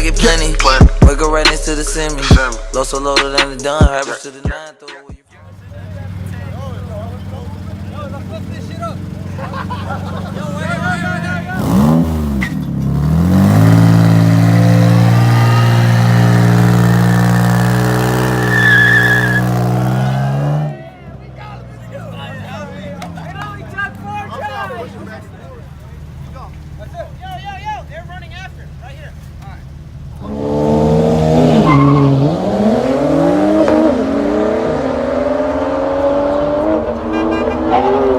get plenty. Wake up right next to the semi. Low so loaded than the done. Habits to the nine. Throw away. They're running after. Right here. All right. Oh,